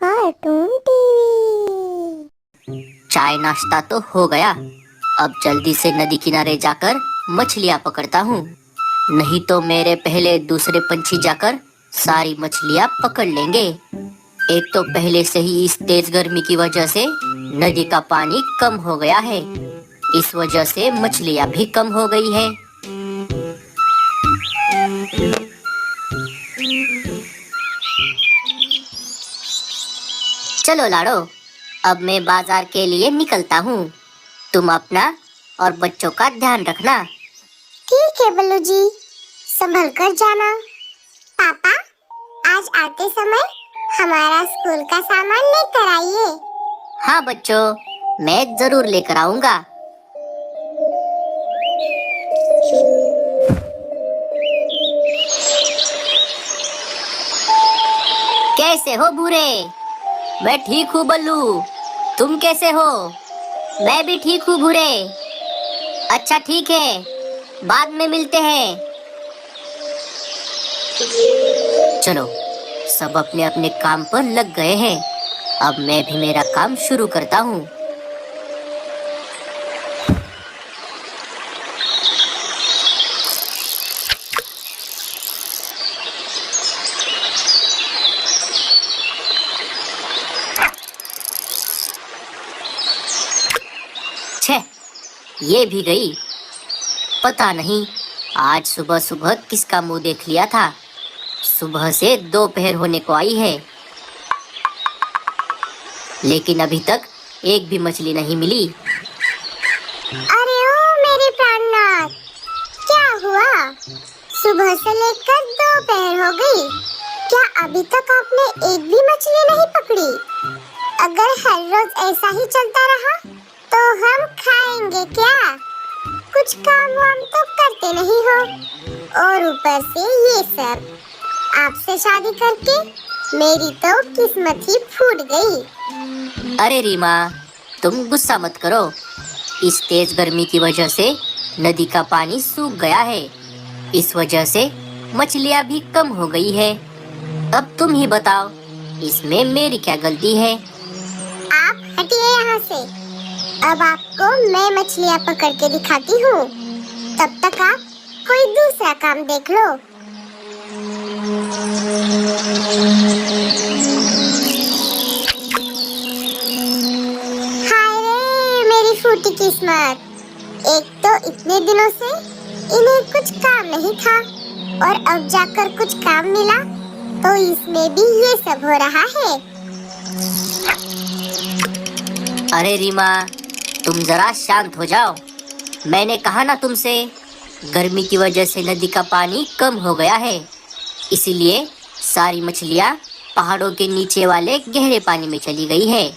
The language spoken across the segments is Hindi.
Cartoon TV. चाय नाश्ता तो हो गया। अब जल्दी से नदी किनारे जाकर मछलियाँ पकड़ता हूँ, नहीं तो मेरे पहले दूसरे पंछी जाकर सारी मछलियाँ पकड़ लेंगे। एक तो पहले से ही इस तेज गर्मी की वजह से नदी का पानी कम हो गया है, इस वजह से मछलियाँ भी कम हो गई है। चलो लाडो, अब मैं बाजार के लिए निकलता हूँ। तुम अपना और बच्चों का ध्यान रखना। ठीक है बल्लू जी, संभल कर जाना। पापा, आज आते समय हमारा स्कूल का सामान लेकर आइए। हाँ बच्चों, मैं जरूर लेकर आऊंगा। कैसे हो बूढ़े? मैं ठीक हूँ बल्लू, तुम कैसे हो? मैं भी ठीक हूँ बूढ़े। अच्छा ठीक है, बाद में मिलते हैं। चलो, सब अपने अपने काम पर लग गए हैं। अब मैं भी मेरा काम शुरू करता हूँ। छे, ये भी गई। पता नहीं आज सुबह सुबह किसका मुंह देख लिया था। सुबह से दोपहर होने को आई है, लेकिन अभी तक एक भी मछली नहीं मिली। अरे ओ मेरे प्राणनाथ, क्या हुआ? सुबह से लेकर दोपहर हो गई, क्या अभी तक आपने एक भी मछली नहीं पकड़ी? अगर हर रोज ऐसा ही चलता रहा तो हम खाएंगे क्या? कुछ काम वाम तो करते नहीं हो, और ऊपर से ये सब। आपसे शादी करके मेरी तो किस्मत ही फूट गई। अरे रीमा, तुम गुस्सा मत करो। इस तेज गर्मी की वजह से नदी का पानी सूख गया है, इस वजह से मछलियाँ भी कम हो गई है। अब तुम ही बताओ, इसमें मेरी क्या गलती है? आप हटिए यहाँ से। अब आपको मैं मछलियाँ पकड़ के दिखाती हूँ, तब तक आप कोई दूसरा काम देख लो। हाय रे मेरी फूटी किस्मत, एक तो इतने दिनों से इन्हें कुछ काम नहीं था, और अब जाकर कुछ काम मिला तो इसमें भी ये सब हो रहा है। अरे रीमा, तुम जरा शांत हो जाओ। मैंने कहा ना तुमसे, गर्मी की वजह से नदी का पानी कम हो गया है, इसीलिए सारी मछलियाँ पहाड़ों के नीचे वाले गहरे पानी में चली गई है।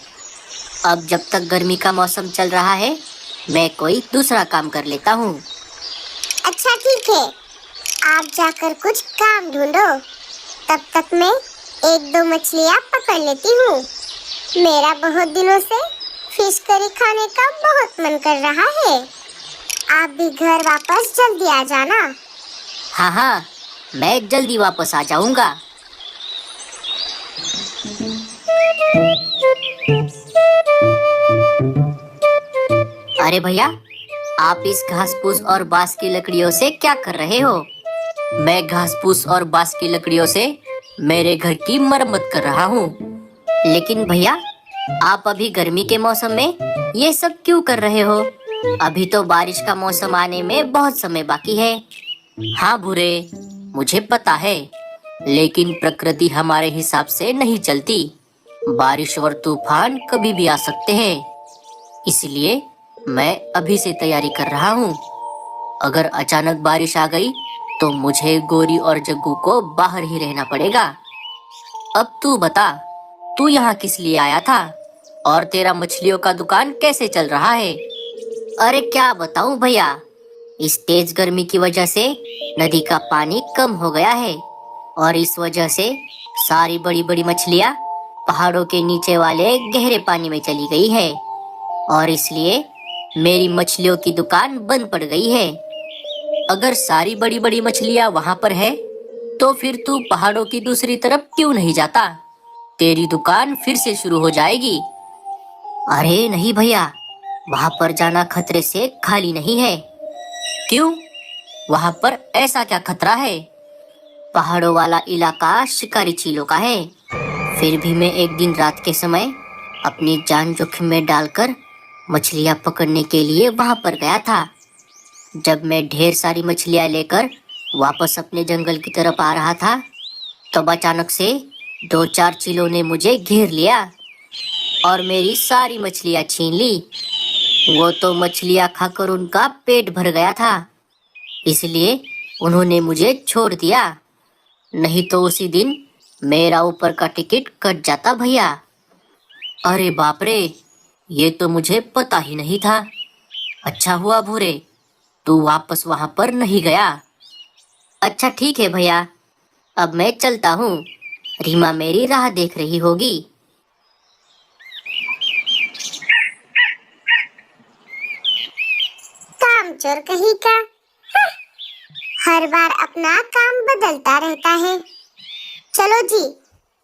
अब जब तक गर्मी का मौसम चल रहा है, मैं कोई दूसरा काम कर लेता हूँ। अच्छा ठीक है, आप जाकर कुछ काम ढूंढो, तब तक मैं एक दो मछलियाँ पकड़ लेती हूँ। मेरा बहुत दिनों से फिश करी खाने का बहुत मन कर रहा है। आप भी घर वापस जल्दी आ जाना। हाँ हाँ, मैं जल्दी वापस आ जाऊंगा। अरे भैया, आप इस घास फूस और बांस की लकड़ियों से क्या कर रहे हो? मैं घास फूस और बांस की लकड़ियों से मेरे घर की मरम्मत कर रहा हूँ। लेकिन भैया, आप अभी गर्मी के मौसम में ये सब क्यों कर रहे हो? अभी तो बारिश का मौसम आने में बहुत समय बाकी है। हाँ बुरे, मुझे पता है, लेकिन प्रकृति हमारे हिसाब से नहीं चलती। बारिश और तूफान कभी भी आ सकते हैं, इसलिए मैं अभी से तैयारी कर रहा हूँ। अगर अचानक बारिश आ गई तो मुझे गोरी और जग्गू को बाहर ही रहना पड़ेगा। अब तू बता, तू यहाँ किस लिए आया था? और तेरा मछलियों का दुकान कैसे चल रहा है? अरे क्या बताऊं भैया, इस तेज गर्मी की वजह से नदी का पानी कम हो गया है, और इस वजह से सारी बड़ी बड़ी मछलियाँ पहाड़ों के नीचे वाले गहरे पानी में चली गई है, और इसलिए मेरी मछलियों की दुकान बंद पड़ गई है। अगर सारी बड़ी बड़ी मछलियाँ वहां पर है, तो फिर तू पहाड़ों की दूसरी तरफ क्यों नहीं जाता? तेरी दुकान फिर से शुरू हो जाएगी। अरे नहीं भैया, वहां पर जाना खतरे से खाली नहीं है। क्यों? वहां पर ऐसा क्या खतरा है? पहाड़ों वाला इलाका शिकारी चीलों का है। फिर भी मैं एक दिन रात के समय अपनी जान जोखिम में डालकर मछलियां पकड़ने के लिए वहां पर गया था। जब मैं ढेर सारी मछलियां लेकर वापस अपने जंगल की तरफ आ रहा था, तब अचानक से 2-4 चीलों ने मुझे घेर लिया और मेरी सारी मछलियां छीन ली। वो तो मछलियां खाकर उनका पेट भर गया था, इसलिए उन्होंने मुझे छोड़ दिया। नहीं तो उसी दिन मेरा ऊपर का टिकट कट जाता भैया। अरे बाप रे, ये तो मुझे पता ही नहीं था। अच्छा हुआ भूरे, तू वापस वहां पर नहीं गया। अच्छा ठीक है भैया, अब मैं चलता हूँ। रीमा मेरी राह देख रही होगी। कामचोर कहीं का। हर बार अपना काम बदलता रहता है। चलो जी,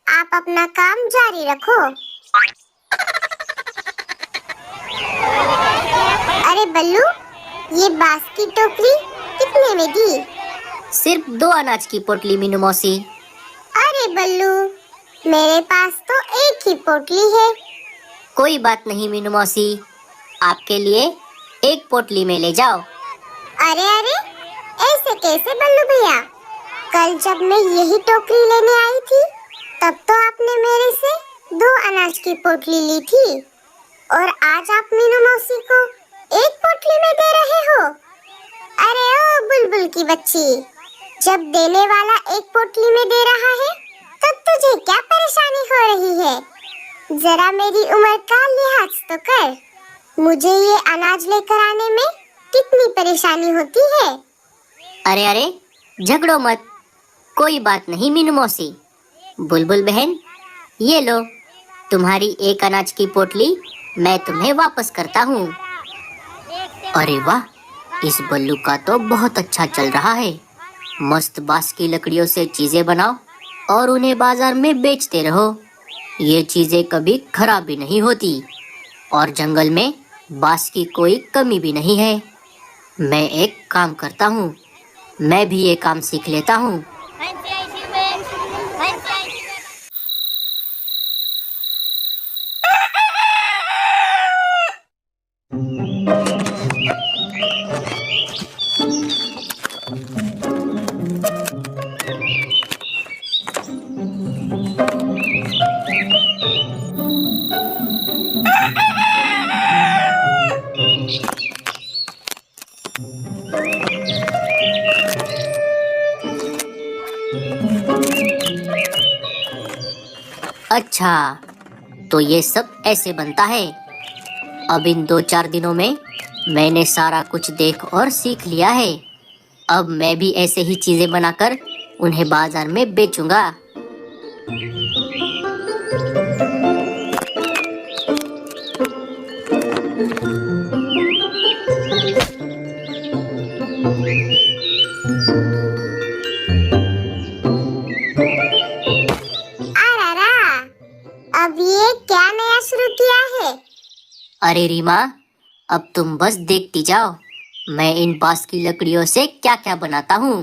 आप अपना काम जारी रखो। अरे बल्लू, ये बांस की टोकरी कितने में दी? सिर्फ 2 अनाज की पोटली मीनू मौसी। अरे बल्लू, मेरे पास तो एक ही पोटली है। कोई बात नहीं मीनू मौसी, आपके लिए एक पोटली में ले जाओ। अरे अरे, ऐसे कैसे बल्लू भैया? कल जब मैं यही टोकरी लेने आई थी, तब तो आपने मेरे से 2 अनाज की पोटली ली थी, और आज आप मीनू मौसी को एक पोटली में दे रहे हो। अरे ओ बुलबुल की बच्ची, जब देने वाला एक पोटली में दे रहा है, तब तुझे क्या परेशानी हो रही है? जरा मेरी उम्र का लिहाज तो कर। मुझे ये अनाज लेकर आने में कितनी परेशानी होती है। अरे अरे, झगड़ो मत। कोई बात नहीं मीनू मौसी। बुलबुल बहन, ये लो, तुम्हारी एक अनाज की पोटली मैं तुम्हें वापस करता हूँ। अरे वाह, इस बल्लू का तो बहुत अच्छा चल रहा है। मस्त बांस की लकड़ियों से चीजें बनाओ और उन्हें बाजार में बेचते रहो। ये चीजें कभी खराब भी नहीं होती और जंगल में बांस की कोई कमी भी नहीं है। मैं एक काम करता हूँ, मैं भी ये काम सीख लेता हूँ। अच्छा, तो ये सब ऐसे बनता है। अब इन 2-4 दिनों में मैंने सारा कुछ देख और सीख लिया है। अब मैं भी ऐसे ही चीजें बनाकर उन्हें बाजार में बेचूंगा। अब ये क्या नया शुरू किया है? अरे रीमा, अब तुम बस देखती जाओ, मैं इन बांस की लकड़ियों से क्या क्या बनाता हूँ।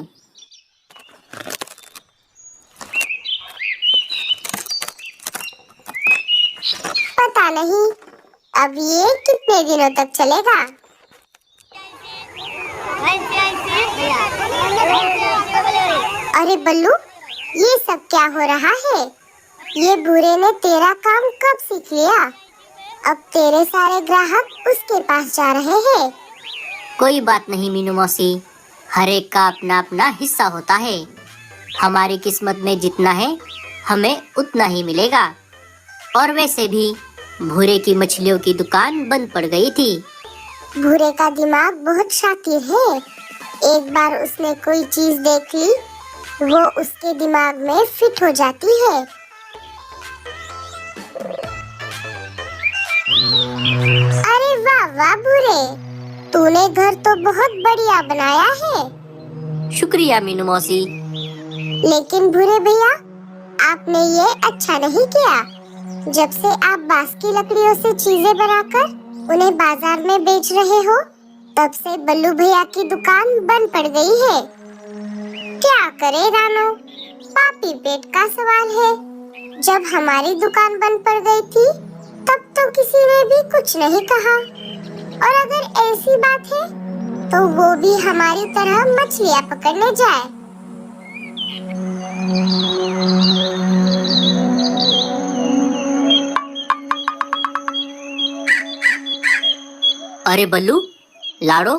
पता नहीं अब ये कितने दिनों तक चलेगा। अरे बल्लू, ये सब क्या हो रहा है? ये भूरे ने तेरा काम कब सीख लिया? अब तेरे सारे ग्राहक उसके पास जा रहे हैं। कोई बात नहीं मीनू मौसी, हर एक का अपना अपना हिस्सा होता है। हमारी किस्मत में जितना है, हमें उतना ही मिलेगा। और वैसे भी भूरे की मछलियों की दुकान बंद पड़ गई थी। भूरे का दिमाग बहुत शातिर है। एक बार उसने कोई चीज देख ली, वो उसके दिमाग में फिट हो जाती है। अरे वाह वाह भूरे, तूने घर तो बहुत बढ़िया बनाया है। शुक्रिया मीनू मौसी। लेकिन भूरे भैया, आपने ये अच्छा नहीं किया। जब से आप बांस की लकड़ियों से चीजें बनाकर उन्हें बाजार में बेच रहे हो, तब से बल्लू भैया की दुकान बंद पड़ गई है। क्या करे रानो, पापी पेट का सवाल है। जब हमारी दुकान बंद पड़ गई थी, तब तो किसी ने भी कुछ नहीं कहा। और अगर ऐसी बात है, तो वो भी हमारी तरह मछलियाँ पकड़ने जाए। अरे बल्लू, लाड़ो,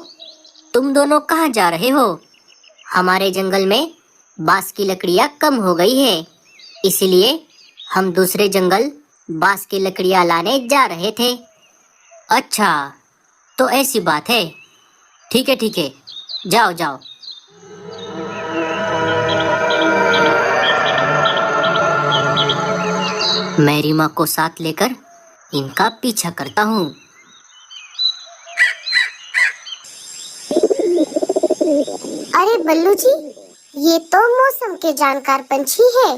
तुम दोनों कहाँ जा रहे हो? हमारे जंगल में बांस की लकड़ियाँ कम हो गई है, इसलिए हम दूसरे जंगल बांस की लकड़ियाँ लाने जा रहे थे। अच्छा, तो ऐसी बात है। ठीक है, जाओ जाओ। मैं रीमा को साथ लेकर इनका पीछा करता हूँ। अरे बल्लू जी, ये तो मौसम के जानकार पंछी है।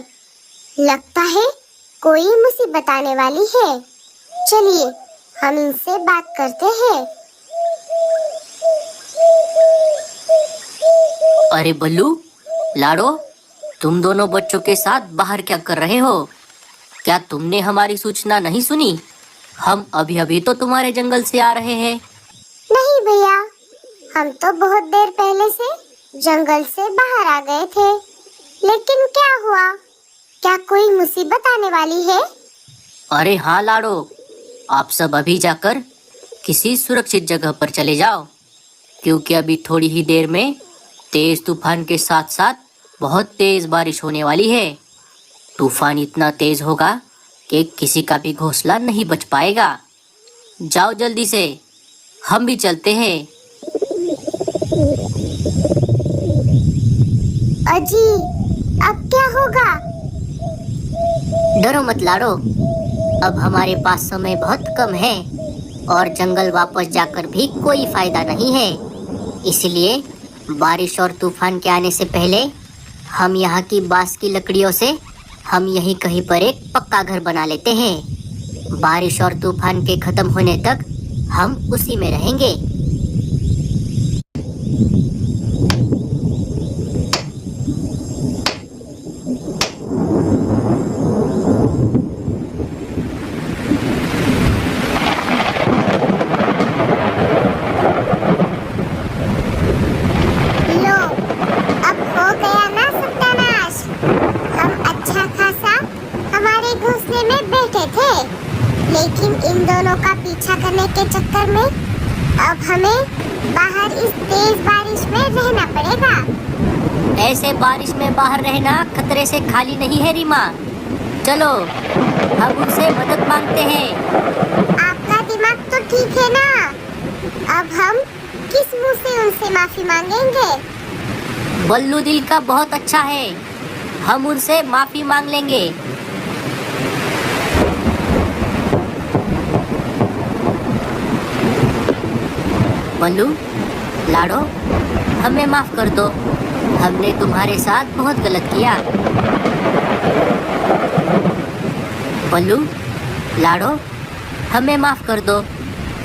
लगता है कोई मुसीबत आने वाली है। चलिए हम इनसे बात करते हैं। अरे बल्लू, लाड़ो, तुम दोनों बच्चों के साथ बाहर क्या कर रहे हो? क्या तुमने हमारी सूचना नहीं सुनी? हम अभी अभी तो तुम्हारे जंगल से आ रहे हैं। नहीं भैया, हम तो बहुत देर पहले से जंगल से बाहर आ गए थे। लेकिन क्या हुआ? क्या कोई मुसीबत आने वाली है? अरे हाँ लाड़ो, आप सब अभी जाकर किसी सुरक्षित जगह पर चले जाओ, क्योंकि अभी थोड़ी ही देर में तेज तूफान के साथ साथ बहुत तेज बारिश होने वाली है। तूफान इतना तेज होगा कि किसी का भी घोंसला नहीं बच पाएगा। जाओ जल्दी से, हम भी चलते हैं। अजी, अब क्या होगा? डरो मत लाड़ो, अब हमारे पास समय बहुत कम है और जंगल वापस जाकर भी कोई फायदा नहीं है। इसलिए बारिश और तूफान के आने से पहले हम यहाँ की बांस की लकड़ियों से हम यहीं कहीं पर एक पक्का घर बना लेते हैं। बारिश और तूफान के खत्म होने तक हम उसी में रहेंगे। लो, अब हो गया ना सत्यानाश। हम अच्छा खासा हमारे घोंसले में बैठे थे, लेकिन इन दोनों का पीछा करने के चक्कर में अब हमें बाहर इस तेज बारिश में रहना पड़ेगा। ऐसे बारिश में बाहर रहना खतरे से खाली नहीं है रीमा। चलो, हम उनसे मदद मांगते हैं। आपका दिमाग तो ठीक है ना? अब हम किस मुंह से उनसे माफी मांगेंगे? बल्लू दिल का बहुत अच्छा है, हम उनसे माफी मांग लेंगे। बल्लू, लाड़ो, हमें माफ कर दो। हमने तुम्हारे साथ बहुत गलत किया। बल्लू, लाड़ो, हमें माफ कर दो।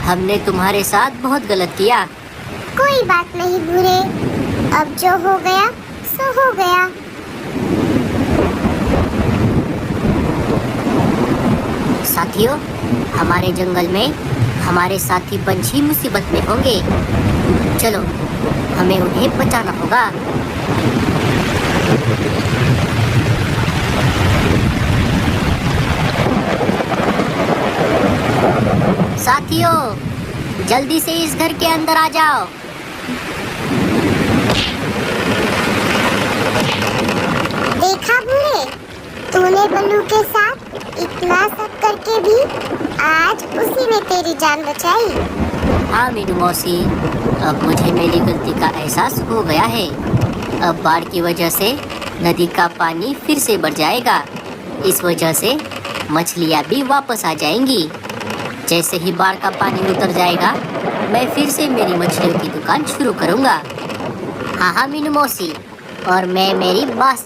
हमने तुम्हारे साथ बहुत गलत किया। कोई बात नहीं बुरे, अब जो हो गया सो हो गया। साथियों, हमारे जंगल में हमारे साथी पंछी मुसीबत में होंगे। चलो, हमें उन्हें बचाना होगा। साथियों, जल्दी से इस घर के अंदर आ जाओ। देखा बुरे, तूने बल्लू के साथ इतना सब करके भी आज उसी ने तेरी जान बचाई। हाँ मीनू मौसी, अब मुझे मेरी गलती का एहसास हो गया है। अब बाढ़ की वजह से नदी का पानी फिर से बढ़ जाएगा। इस वजह से मछलियाँ भी वापस आ जाएंगी। जैसे ही बाढ़ का पानी उतर जाएगा, मैं फिर से मेरी मछलियों की दुकान शुरू करूँगा। हाँ मीनू मौसी, और मैं मेरी बांस